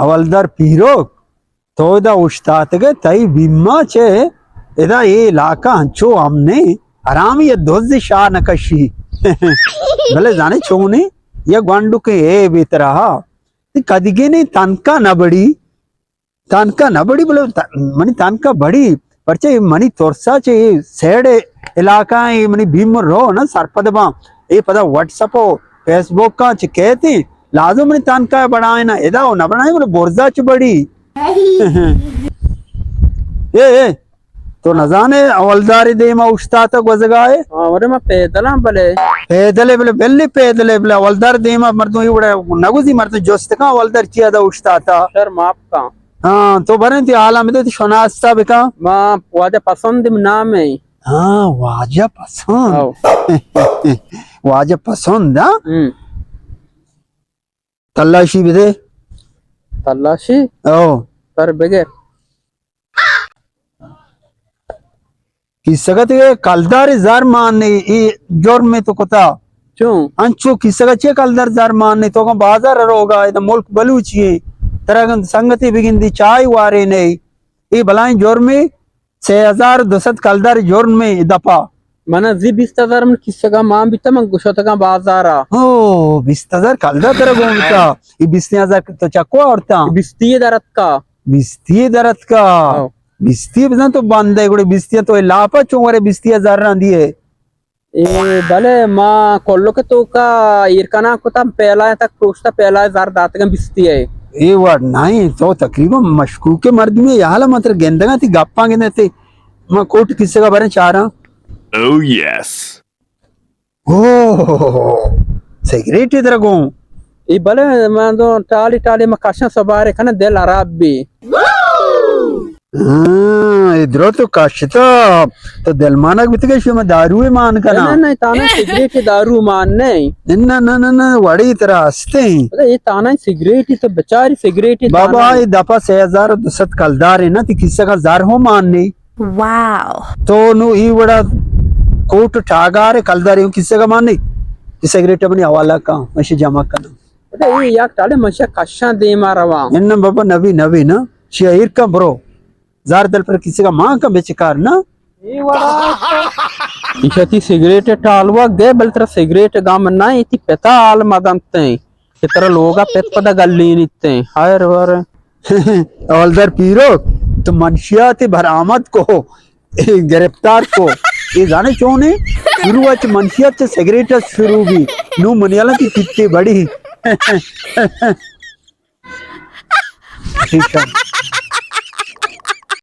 हवलदार पीरो तो दा उस्ताद के तई बिम्मा चे इदा ये इलाका हंचो हमने आराम ये दोस्त शाह नकशी भले जाने छोने ये ग्वांडू के ए बेतरा कदिगे ने तनका न बड़ी बोले मनी तनका बड़ी परचे मनी तोरसा चे सेड इलाका ये मनी भीम रो ना सरपदबा ये पदा व्हाट्सएप फेसबुक का चे कहते लाजो मनी तनका बढ़ाए ना इदा हो ना बढ़ाए बोले बोर्जा च बड़ी ए तो न जाने हवलदारी दे मा उस्ताद गोजगाए ಅವರೆ ಮ ಪೇದಲ ಬಲೆ बोले बेल्ली पेदले बोले हवलदार दे मा मर्दो इवड़े नगुजी मर्दो जोस्त का हवलदार किया दा उस्ताद ಶರ್ ಮಾಪ್ ಕಾ हाँ तो बरे ती आला में तो शनास्ता बिका ಮಾ ವಾಜ ಪಸಂದ್ ನಾಮೆ हाँ वाजा पसंद ಅವ್ वाजा पसंद हाँ ಹ್ಮ್ तलाशी भी दे ತಲಾಶಿ ओ ಸರ್ ಬೆಗೆ किसगत ये कलदार जार मानने ये जोर में तो कोता ಚೂ अंचो किसगत चे कलदार जार मानने तो का बाजार रोगा ये मुल्क बलूची तरह संगति बिगिंदी चाय वारे नहीं ये भलाई जोर में 6200 कलदार जोर में दपा మన జి 20000 మన కిస్సగా మా బిత మన గుషతగా బాజారా ओ 20000 कलदार तरह गोमता ये 20000 तो चक्को औरता ಬಿಸ್ತಿಯ ದರತ್ಕ बिस्ती दरत का ಅವ್ बिस्ती बना तो बंद है गुड़े बिस्ती तो लापा चोंगरे बिस्ती हजार रंदी है ए भले मा कोल्लो तो का इरकना को तम पहला तक प्रोस्टा पहला जार दातगा बिस्ती है ये वर्ड नहीं तो तकरीबन मशकूक के मर्द में याला मात्र गेंदगा थी गप्पा गेंदे थे मैं कोट किससे का बारे चाह रहा Oh, yes. ओ सिगरेट इधर गो ए भले मा दो टाली मकाशा सबारे कने दिल अराबी इधर तो काशता तो दिलमानक बितके शो में दारू है मान का ना नहीं ताना सिगरेट दारू मान नहीं ना ना ना ना वड़ी तरह हंसते हैं अरे ये ताना सिगरेट ही तो बेचारी सिगरेट ही बाबा ये दफा 6200 कलदार है ना तो किससे का जार हो मानने Wow. तो नु ई बड़ा कोट ठागार कलदारी किससे का मानने सिगरेट अपनी हवाला का मशी जमा करना अरे ये यार टाले मशा कशा दे मारवा इन्न बाबा नवी ना शेर का ब्रो जार दल पर किसी का मां का बेचकार ना ये वाला इशती सिगरेट टालवा गे बलतर सिगरेट गाम ना इति पेता आल मदंते इतर लोगा पेत पदा गल्ली निते हायर वर हवलदार पीरो तो मनशियात बरामद को गिरफ्तार को ये जाने चोने शुरुआत मनशियात से सिगरेट शुरू भी नू मनियाला की कितनी बड़ी ठीक है